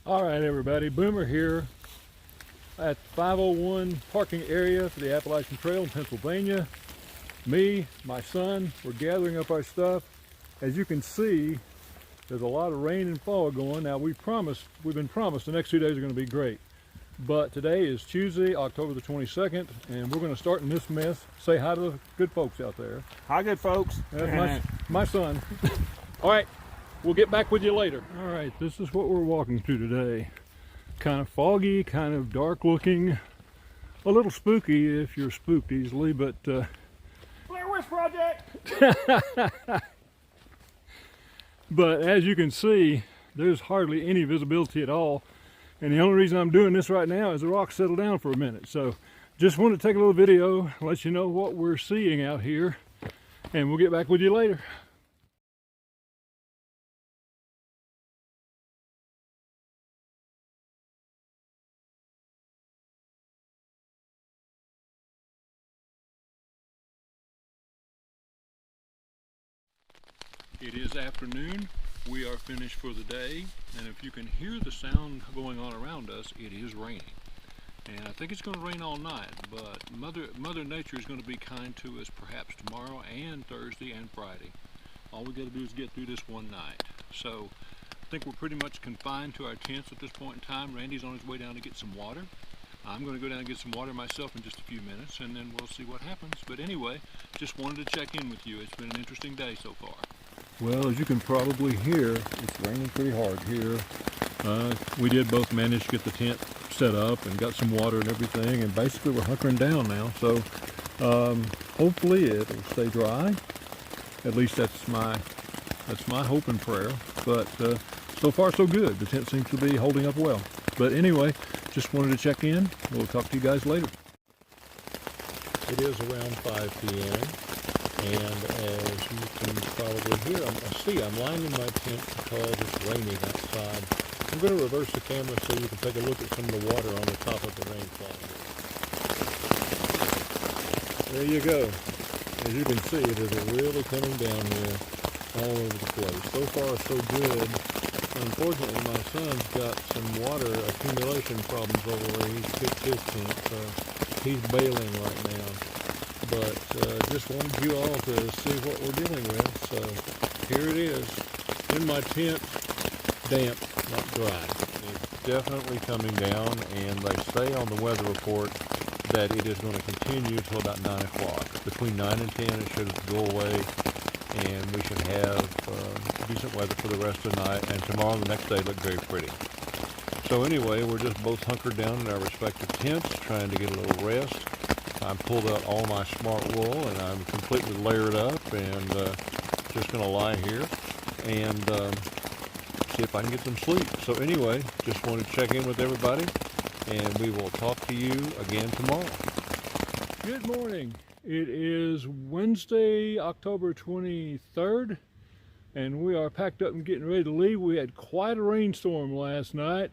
All right, everybody, Boomer here at 501 parking area for the Appalachian Trail in Pennsylvania. Me, my son, we're gathering up our stuff. As you can see, there's a lot of rain and fog going. Now we've been promised the next 2 days are going to be great. But today is Tuesday, October the 22nd, and we're going to start in this mess. Say hi to the good folks out there. Hi, good folks. That's my son. All right, we'll get back with you later. All right, this is what we're walking through today. Kind of foggy, kind of dark looking, a little spooky if you're spooked easily, but Blair Witch Project. But as you can see, there's hardly any visibility at all. And the only reason I'm doing this right now is the rocks settle down for a minute. So just wanted to take a little video, let you know what we're seeing out here, and we'll get back with you later. It is afternoon. We are finished for the day, and if you can hear the sound going on around us, it is raining. And I think it's going to rain all night, but Mother Nature is going to be kind to us perhaps tomorrow and Thursday and Friday. All we got to do is get through this one night. So I think we're pretty much confined to our tents at this point in time. Randy's on his way down to get some water. I'm going to go down and get some water myself in just a few minutes, and then we'll see what happens. But anyway, just wanted to check in with you. It's been an interesting day so far. Well, as you can probably hear, it's raining pretty hard here. We did both manage to get the tent set up and got some water and everything, and basically we're hunkering down now. So hopefully it'll stay dry. At least that's my hope and prayer. But so far so good. The tent seems to be holding up well. But anyway, just wanted to check in. We'll talk to you guys later. It is around 5 p.m. and as you can probably hear, I'm lying in my tent because it's raining outside. I'm going to reverse the camera so you can take a look at some of the water on the top of the rain cloud. There you go. As you can see, it is really coming down here all over the place. So far so good. Unfortunately, my son's got some water accumulation problems over where he's pitched his tent, so he's bailing right now. But just wanted you all to see what we're dealing with. So here it is, in my tent, damp, not dry. It's definitely coming down, and they say on the weather report that it is going to continue until about 9 o'clock. Between 9 and 10 it should go away, and we should have decent weather for the rest of the night, and tomorrow and the next day look very pretty. So anyway, we're just both hunkered down in our respective tents, trying to get a little rest. I pulled out all my smart wool, and I'm completely layered up, and just going to lie here and see if I can get some sleep. So anyway, just wanted to check in with everybody, and we will talk to you again tomorrow. Good morning. It is Wednesday, October 23rd, and we are packed up and getting ready to leave. We had quite a rainstorm last night,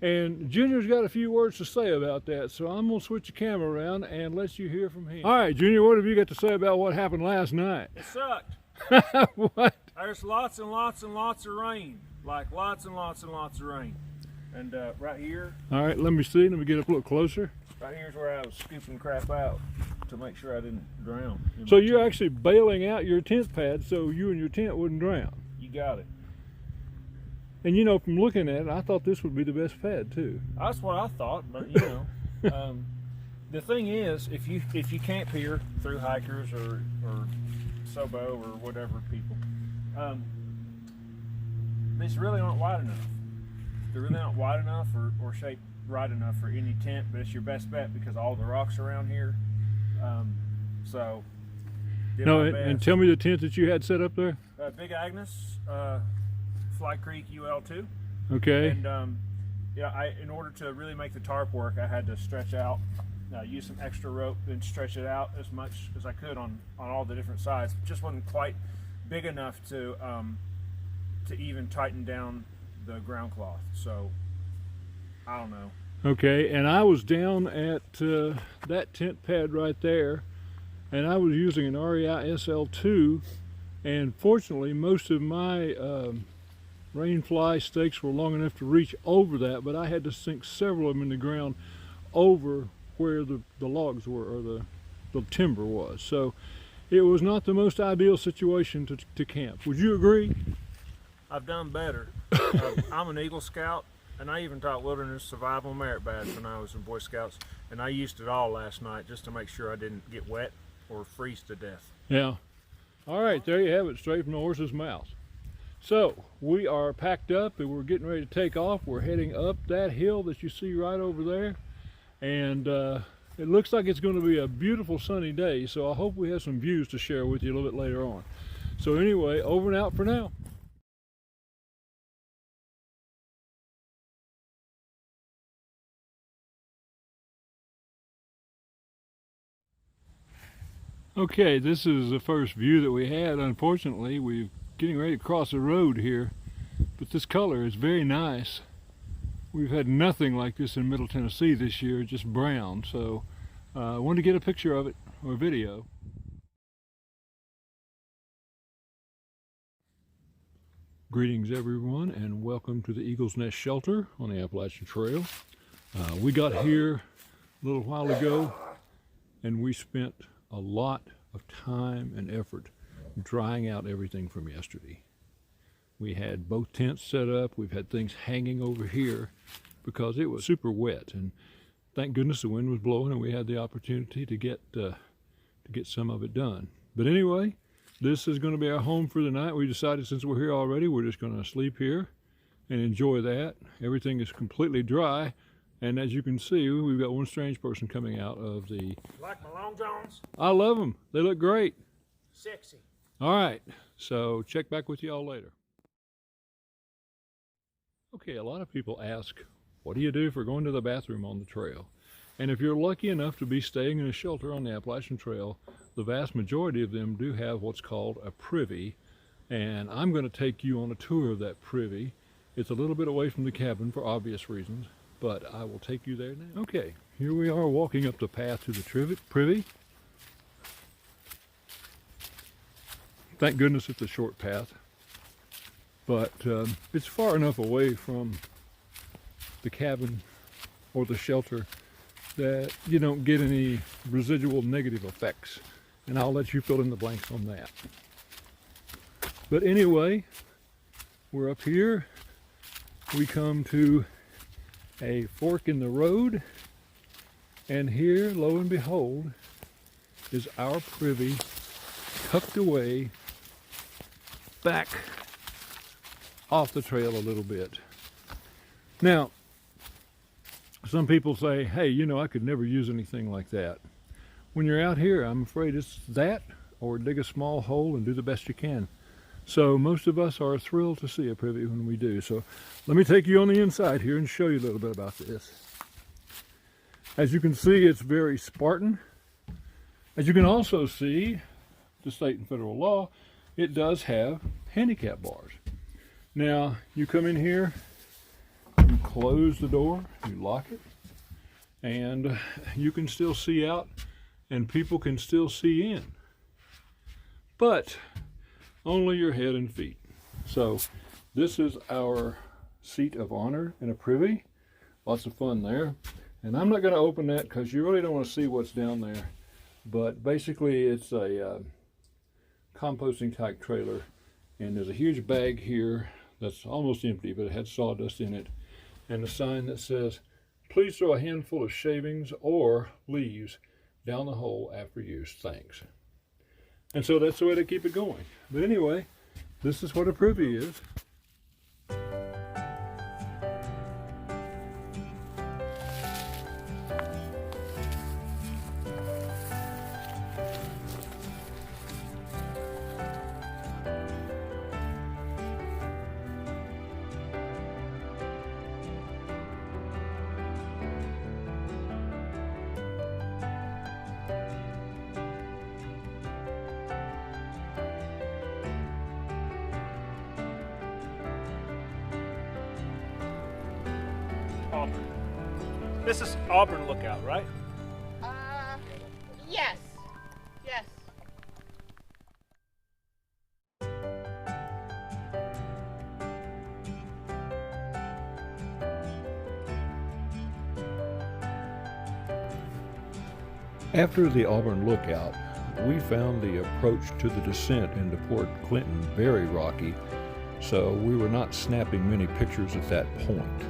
and Junior's got a few words to say about that, so I'm going to switch the camera around and let you hear from him. All right, Junior, what have you got to say about what happened last night? It sucked. What? There's lots and lots and lots of rain. Like lots and lots and lots of rain. And right here. All right, let me see. Let me get up a little closer. Right here's where I was scooping crap out to make sure I didn't drown. So you're actually bailing out your tent pad so you and your tent wouldn't drown. You got it. And you know, from looking at it, I thought this would be the best pad too. That's what I thought, but you know, the thing is, if you camp here through hikers or Sobo or whatever people, these really aren't wide enough. They're really not wide enough or shaped right enough for any tent, but it's your best bet because all the rocks around here. So, No, and tell me the tent that you had set up there. Big Agnes, Fly Creek UL2. Okay. And yeah, in order to really make the tarp work, I had to stretch out, use some extra rope, and stretch it out as much as I could on all the different sides. It just wasn't quite big enough to even tighten down the ground cloth. So I don't know. Okay, and I was down at that tent pad right there, and I was using an REI SL2, and fortunately most of my rain fly stakes were long enough to reach over that, but I had to sink several of them in the ground over where the logs were, or the timber was. So it was not the most ideal situation to camp. Would you agree? I've done better. I'm an Eagle Scout, and I even taught wilderness survival merit badge when I was in Boy Scouts, and I used it all last night just to make sure I didn't get wet or freeze to death. Yeah. All right, there you have it, straight from the horse's mouth. So we are packed up and we're getting ready to take off. We're heading up that hill that you see right over there, and it looks like it's going to be a beautiful sunny day, so I hope we have some views to share with you a little bit later on. So anyway, over and out for now. Okay, this is the first view that we had. Unfortunately, we're getting ready to cross the road here, but this color is very nice. We've had nothing like this in Middle Tennessee this year, just brown. So I wanted to get a picture of it, or a video. Greetings everyone, and welcome to the Eagle's Nest Shelter on the Appalachian Trail. We got here a little while ago, and we spent a lot of time and effort drying out everything from yesterday. We had both tents set up. We've had things hanging over here because it was super wet, and thank goodness the wind was blowing and we had the opportunity to get some of it done. But anyway, this is going to be our home for the night. We decided since we're here already, we're just going to sleep here and enjoy that. Everything is completely dry. And as you can see, we've got one strange person coming out of the... Like my long johns? I love them. They look great. Sexy. All right. So check back with y'all later. Okay, a lot of people ask, what do you do for going to the bathroom on the trail? And if you're lucky enough to be staying in a shelter on the Appalachian Trail, the vast majority of them do have what's called a privy. And I'm going to take you on a tour of that privy. It's a little bit away from the cabin for obvious reasons, but I will take you there now. Okay, here we are walking up the path to the privy. Thank goodness it's a short path, but it's far enough away from the cabin or the shelter that you don't get any residual negative effects, and I'll let you fill in the blanks on that. But anyway, we're up here. We come to a fork in the road, and here, lo and behold, is our privy tucked away back off the trail a little bit. Now, some people say, hey, you know, I could never use anything like that. When you're out here, I'm afraid it's that, or dig a small hole and do the best you can. So most of us are thrilled to see a privy when we do. So let me take you on the inside here and show you a little bit about this. As you can see, it's very Spartan. As you can also see, the state and federal law, it does have handicap bars. Now, you come in here, you close the door, you lock it, and you can still see out, and people can still see in. But only your head and feet. So this is our seat of honor in a privy. Lots of fun there. And I'm not going to open that because you really don't want to see what's down there. But basically it's a composting type trailer. And there's a huge bag here that's almost empty, but it had sawdust in it. And a sign that says, please throw a handful of shavings or leaves down the hole after use. Thanks. And so that's the way to keep it going. But anyway, this is what a privy is. Auburn. This is Auburn Lookout, right? Yes. Yes. After the Auburn Lookout, we found the approach to the descent into Port Clinton very rocky, so we were not snapping many pictures at that point.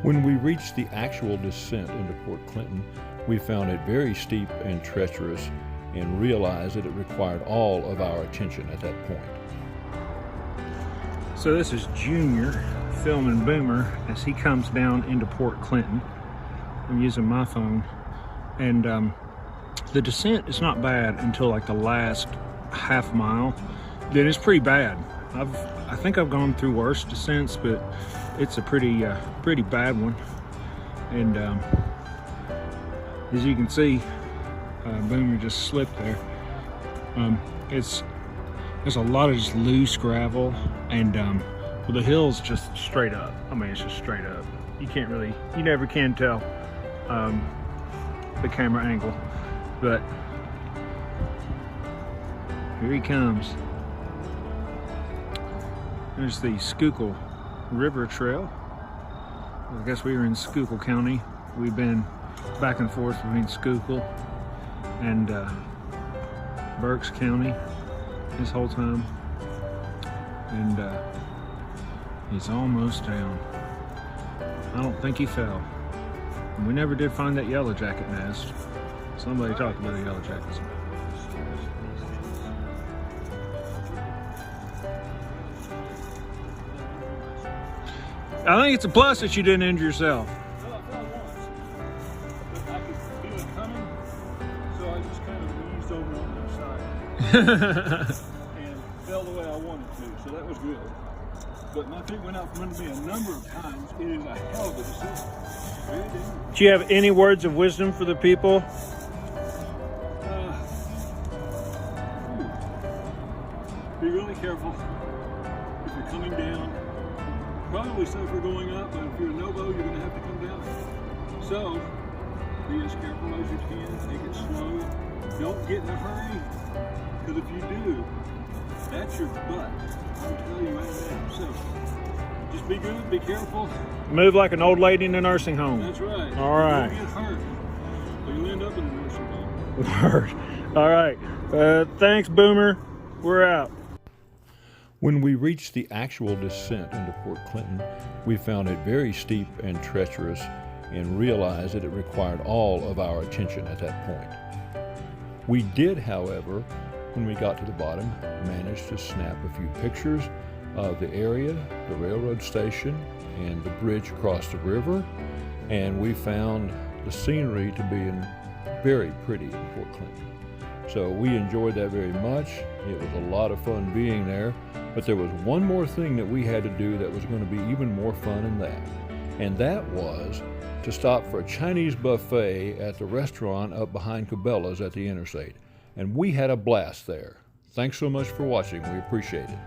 When we reached the actual descent into Port Clinton, we found it very steep and treacherous and realized that it required all of our attention at that point. So this is Junior filming Boomer as he comes down into Port Clinton. I'm using my phone, and the descent is not bad until like the last half mile. Then it's pretty bad. I think I've gone through worse descents, but it's a pretty bad one. And as you can see, Boomer just slipped there. There's a lot of just loose gravel, and well, the hill's just straight up. I mean, it's just straight up. You never can tell the camera angle, but here he comes. There's the Schuylkill River Trail. I guess we were in Schuylkill County. We've been back and forth between Schuylkill and Berks County this whole time, and he's almost down. I don't think he fell. And we never did find that yellow jacket nest. Somebody talked about the yellow jackets. I think it's a plus that you didn't injure yourself. Well, I fell once, but I could feel it coming, so I just kind of eased over on the side and fell the way I wanted to, so that was good. But my feet went out from under me a number of times. It is a hell of a descent. Very dangerous. Do you have any words of wisdom for the people? Be really careful if you're coming down. Probably safer going up, but if you're a no-go, you're going to have to come down. So, be as careful as you can. Take it slow. Don't get in a hurry, because if you do, that's your butt. I'll tell you right now. So, just be good, be careful. Move like an old lady in a nursing home. That's right. All right. Don't get hurt, or you'll end up in a nursing home. Word. All right. Thanks, Boomer. We're out. When we reached the actual descent into Port Clinton, we found it very steep and treacherous and realized that it required all of our attention at that point. We did, however, when we got to the bottom, manage to snap a few pictures of the area, the railroad station, and the bridge across the river, and we found the scenery to be very pretty in Port Clinton. So we enjoyed that very much. It was a lot of fun being there, but there was one more thing that we had to do that was going to be even more fun than that, and that was to stop for a Chinese buffet at the restaurant up behind Cabela's at the interstate. And we had a blast there. Thanks so much for watching. We appreciate it.